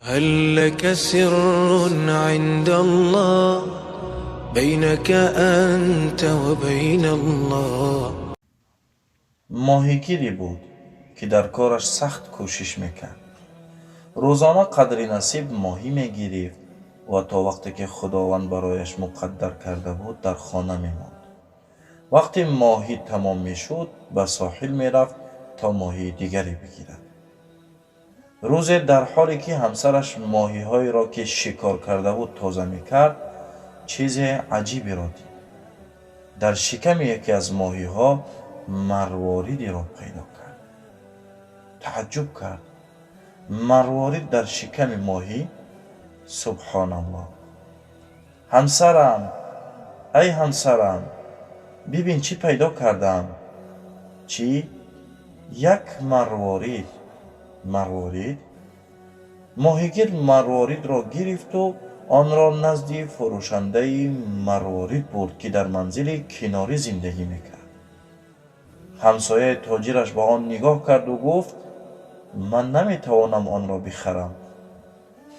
هل لك سر عند الله بينك أنت وبين الله؟ ماهیگیری بود که در کارش سخت کوشش میکرد. روزانه قدری نصیب ماهی میگرفت و تا وقتی که خداوند برایش مقدر کرده بود در خانه میماند. وقتی ماهی تمام میشد به ساحل میرفت تا ماهی دیگری بگیرد. روزی در حالی که همسرش ماهی‌هایی را که شکار کرده بود تازه میکرد چیز عجیبی را دید. در شکم یکی از ماهی‌ها مرواریدی را پیدا کرد. تعجب کرد. مروارید در شکم ماهی؟ سبحان الله. همسرم، ای همسرم، ببین چی پیدا کردم. چی؟ یک مروارید. مروارید؟ ماهیگیر مروارید را گرفت و آن را نزد فروشنده مروارید برد که در منزل کناری زندگی میکرد. همسایه تاجرش با آن نگاه کرد و گفت من نمیتوانم آن را بخرم،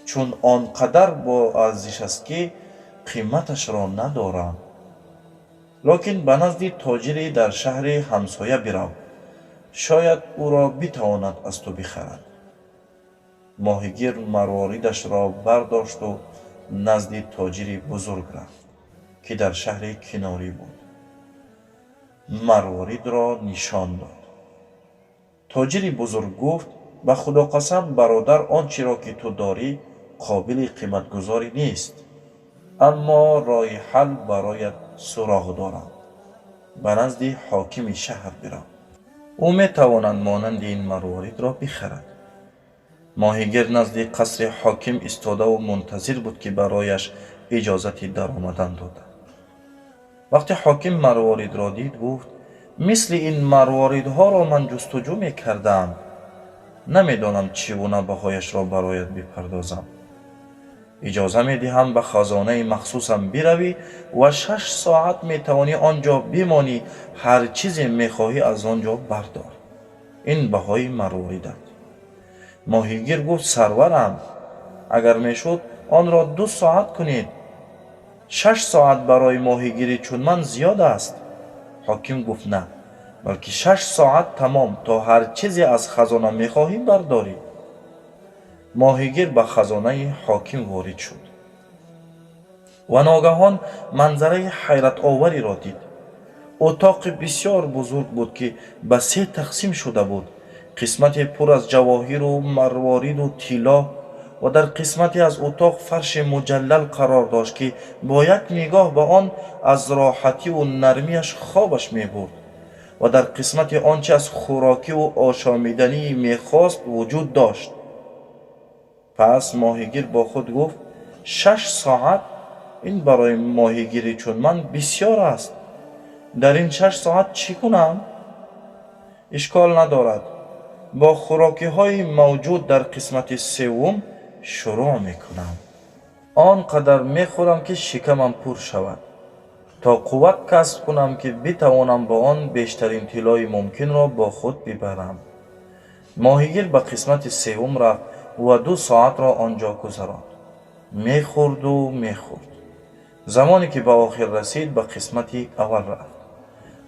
چون آنقدر با ارزش است که قیمتش را ندارم. لکن به نزد تاجری در شهر همسایه برو، شاید او را بتواند از تو بخرد. ماهیگیر مرواریدش را برداشت و نزد تاجری بزرگ رفت که در شهر کناری بود. مروارید را نشان داد. تاجری بزرگ گفت به خدا قسم برادر، آنچه را که تو داری قابل قیمت گذاری نیست، اما راه حل برایت سراغ دارم. به نزد حاکم شهر برو، او میتواند مانند این مروارید را بخرد. ماهیگیر نزد قصر حاکم ایستاده و منتظر بود که برایش اجازت در آمدن دادند. وقتی حاکم مروارید را دید گفت مثل این مرواریدها را من جستجو میکردم، نمیدانم چگونه بهایش را برایت بپردازم. اجازه میدهم به خزانه مخصوصم بروی و 6 ساعت میتوانی آنجا بمانی، هر چیزی میخواهی از آنجا بردار. این بهای مرواریدت. ماهیگیر گفت سرورم، اگر میشد آن را 2 ساعت کنید. 6 ساعت برای ماهیگیری چون من زیاد است. حاکم گفت نه، بلکه 6 ساعت تمام تا هر چیزی از خزانه میخواهی برداری. ماهیگیر به خزانه حاکم وارد شد و ناگهان منظره حیرت آوری را دید. اتاق بسیار بزرگ بود که به 3 تقسیم شده بود. قسمت پر از جواهر و مروارید و طلا و در قسمتی از اتاق فرش مجلل قرار داشت که با یک نگاه به آن از راحتی و نرمیش خوابش میبرد و در قسمت آنچه از خوراکی و آشامیدنی میخواست وجود داشت. پس ماهیگیر با خود گفت 6 ساعت؟ این برای ماهیگیری چون من بسیار است. در این 6 ساعت چی کنم؟ اشکال ندارد، با خوراکی های موجود در قسمت سوم شروع میکنم. آنقدر میخورم که شکمم پر شود تا قوت کسب کنم که بتوانم با آن بیشترین طلای ممکن را با خود ببرم. ماهیگیر به قسمت سوم رفت و 2 ساعت را آنجا گذراند. میخورد و میخورد. زمانی که به آخر رسید به قسمت اول رفت.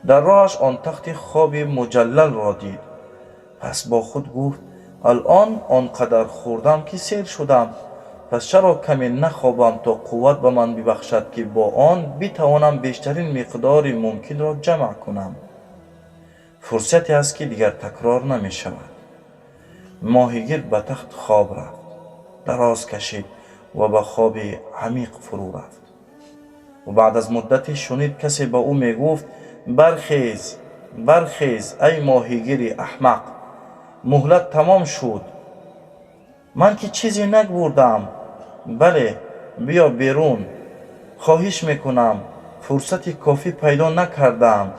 در راهش آن تخت خواب مجلل را دید. پس با خود گفت الان آنقدر خوردم که سیر شدم، پس چرا کمی نخوابم تا قوت به من ببخشد که با آن بتوانم بیشترین مقدار ممکن را جمع کنم. فرصتی است که دیگر تکرار نمی شود. ماهیگیر به تخت خواب رفت، دراز کشید و به خواب عمیق فرو رفت. و بعد از مدتی شنید کسی به او می گفت برخیز، برخیز ای ماهیگیر احمق، مهلت تمام شد. من که چیزی نگوردم. بله، بیا بیرون. خواهش میکنم، فرصت کافی پیدا نکردم.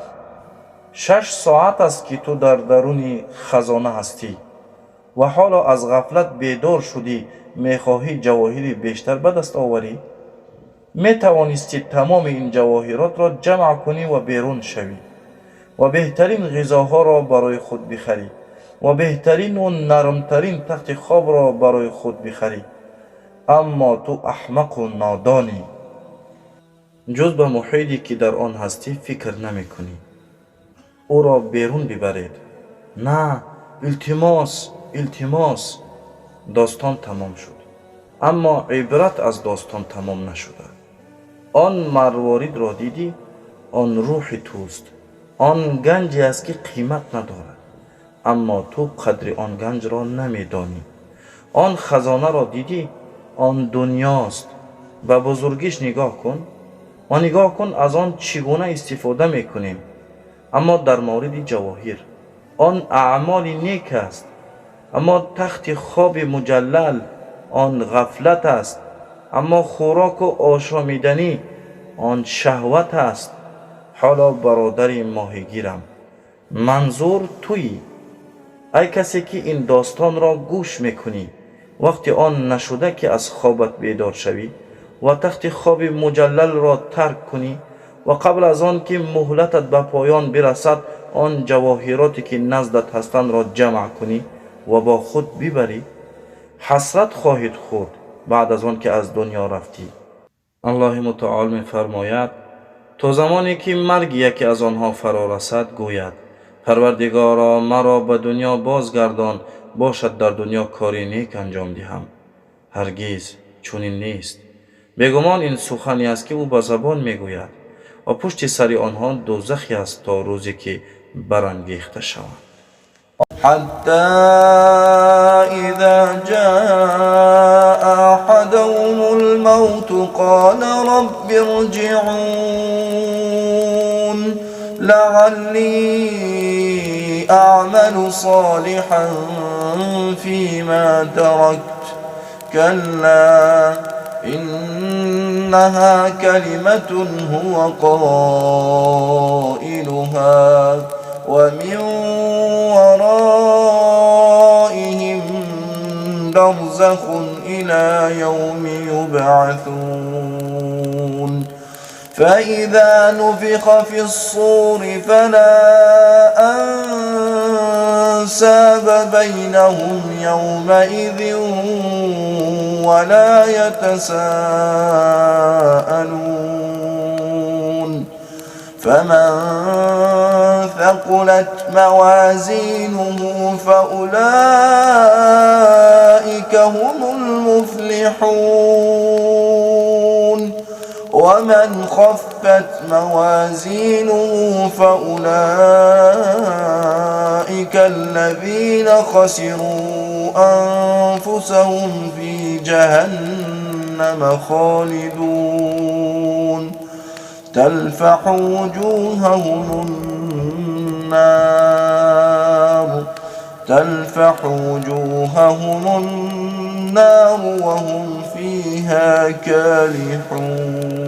6 ساعت است که تو در درون خزانه هستی و حالا از غفلت بیدار شدی، میخواهی جواهری بیشتر به دست آوری؟ میتوانستی تمام این جواهرات را جمع کنی و بیرون شوی و بهترین غذاها را برای خود بخری و بهترین و نرمترین تخت خواب را برای خود بخری аммо ту аҳмақу нодонӣ. ҷуз ба муҳите ки дар он ҳастӣ фикр намекунӣ. ӯро берун бибаред. На, илтимос, илтимос. достон тамом шуд. аммо ибрат аз достон тамом нашуда. он марворидро дидӣ, он рӯҳи туст. он ганҷе аст ки қимат надорад, аммо ту қадри он ганҷро намедонӣ. он хазонаро дидӣ, он дуньёст. ба бузургиш нигоҳ кун ва нигоҳ кун аз он чӣ гуна истифода мекунем. аммо дар мавриди ҷавоҳир, он аъмоли нек аст. аммо тахти хоби муҷаллал, он ғафлат аст. аммо хӯроку ошомиданӣ, он шаҳват аст. ҳоло бародари моҳигирам, манзур туӣ. ай касе ки ин достонро гӯш мекунӣ, вақти он нашуда ки аз хобат бедор шавӣ ва тахти хоби муҷаллалро тарк кунӣ ва қабл аз он ки муҳлатат ба поён бирасад, он ҷавоҳироте ки наздат ҳастандро ҷамъ кунӣ ва бо худ бибарӣ. ҳасрат хоҳед хӯрд баъд аз он ки аз дуньё рафтӣ. аллоҳи мутаол мефармояд: то замоне ки марги яке аз онҳо фаро расад, гӯяд: парвардигаро, маро ба дуньё бозгардон, бошад дар дуньё кори нек анҷом диҳам. ҳаргиз чунин нест. бегумон ин сухане аст ки ӯ ба забон мегӯяд ва пушти сари онҳо дӯзахе аст то рӯзе ки барангехта шаванд. حتى إذا جاء أحدهم الموت قال رب ارجعون لعلي أعمل صالحا فيما تركت كلا إنها كلمة هو قائلها ومن ورائهم برزخ إلى يوم يبعثون فإذا نفخ في الصور فلا أنساب بينهم يومئذ ولا يتساءلون فمن ثقلت موازينه فأولئك هم المفلحون ومن خفت موازينه فأولئك الذين خسروا أنفسهم في جهنم خالدون تلفح وجوههم النار وهم فيها كالحون.